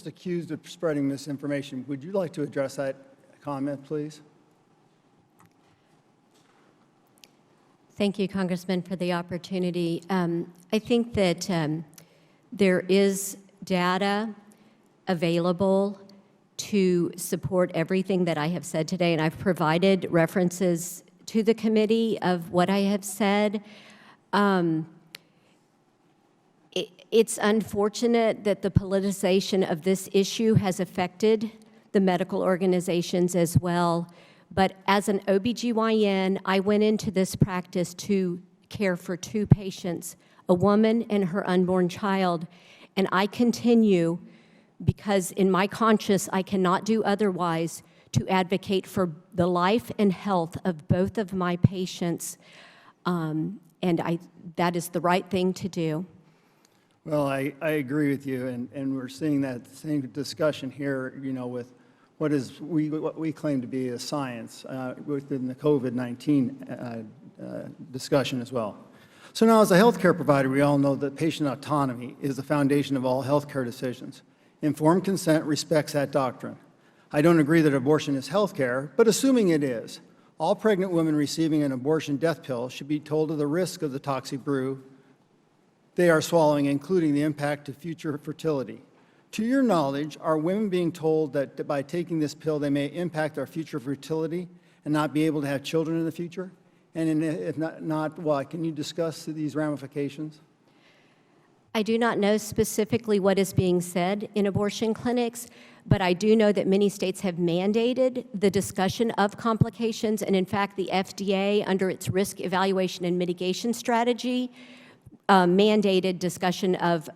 just accused of spreading misinformation. Would you like to address that comment, please? Thank you, Congressman, for the opportunity. I think that there is data available to support everything that I have said today, and I've provided references to the committee of what I have said. It's unfortunate that the politicization of this issue has affected the medical organizations as well. But as an OBGYN, I went into this practice to care for 2 patients, a woman and her unborn child. And I continue, because in my conscience I cannot do otherwise, to advocate for the life and health of both of my patients. And that is the right thing to do. Well, I agree with you, and we're seeing that same discussion here, you know, with what we claim to be a science within the COVID-19 discussion as well. So now, as a healthcare provider, we all know that patient autonomy is the foundation of all healthcare decisions. Informed consent respects that doctrine. I don't agree that abortion is healthcare, but assuming it is, all pregnant women receiving an abortion death pill should be told of the risk of the toxic brew they are swallowing, including the impact to future fertility. To your knowledge, are women being told that by taking this pill they may impact their future fertility and not be able to have children in the future? And if not, why? Can you discuss these ramifications? I do not know specifically what is being said in abortion clinics, but I do know that many states have mandated the discussion of complications, and in fact, the FDA, under its risk evaluation and mitigation strategy, mandated discussion of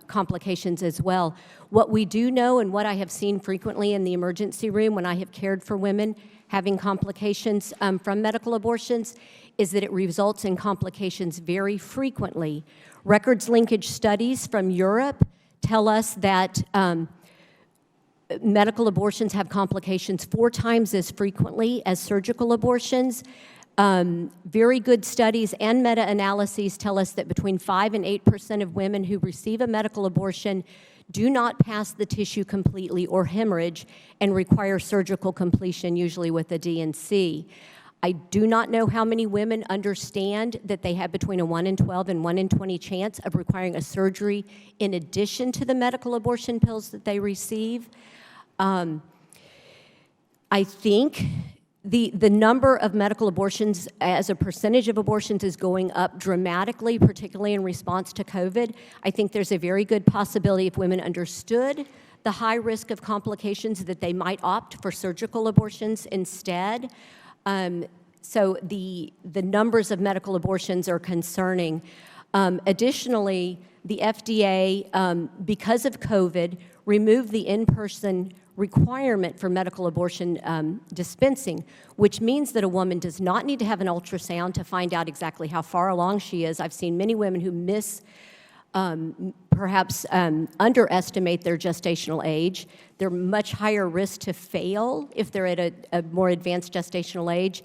complications as well. What we do know, and what I have seen frequently in the emergency room when I have cared for women having complications from medical abortions, is that it results in complications very frequently. Records linkage studies from Europe tell us that medical abortions have complications 4 times as frequently as surgical abortions. Very good studies and meta-analyses tell us that between 5% and 8% of women who receive a medical abortion do not pass the tissue completely or hemorrhage and require surgical completion, usually with a D&C. I do not know how many women understand that they have between a 1 in 12 and 1 in 20 chance of requiring a surgery in addition to the medical abortion pills that they receive. I think the number of medical abortions as a percentage of abortions is going up dramatically, particularly in response to COVID. I think there's a very good possibility if women understood the high risk of complications that they might opt for surgical abortions instead. So the numbers of medical abortions are concerning. Additionally, the FDA, because of COVID, removed the in-person requirement for medical abortion dispensing, which means that a woman does not need to have an ultrasound to find out exactly how far along she is. I've seen many women who perhaps underestimate their gestational age. They're much higher risk to fail if they're at a more advanced gestational age.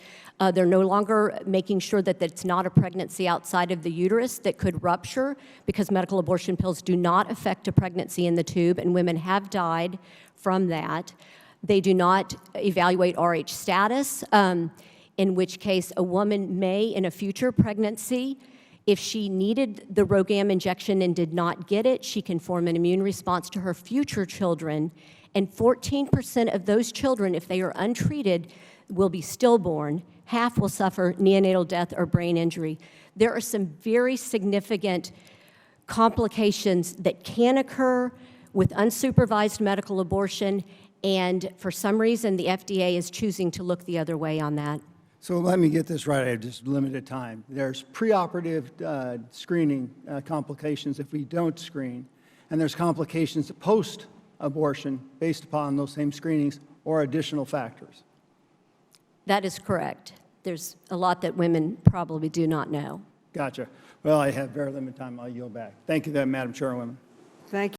They're no longer making sure that it's not a pregnancy outside of the uterus that could rupture, because medical abortion pills do not affect a pregnancy in the tube, and women have died from that. They do not evaluate RH status, in which case a woman may, in a future pregnancy, if she needed the RhoGAM injection and did not get it, she can form an immune response to her future children. And 14% of those children, if they are untreated, will be stillborn. Half will suffer neonatal death or brain injury. There are some very significant complications that can occur with unsupervised medical abortion, and for some reason the FDA is choosing to look the other way on that. So let me get this right. I have just limited time. There's preoperative screening complications if we don't screen, and there's complications post-abortion based upon those same screenings or additional factors. That is correct. There's a lot that women probably do not know. Gotcha. Well, I have very limited time. I'll yield back. Thank you, Madam Chairwoman. Thank you.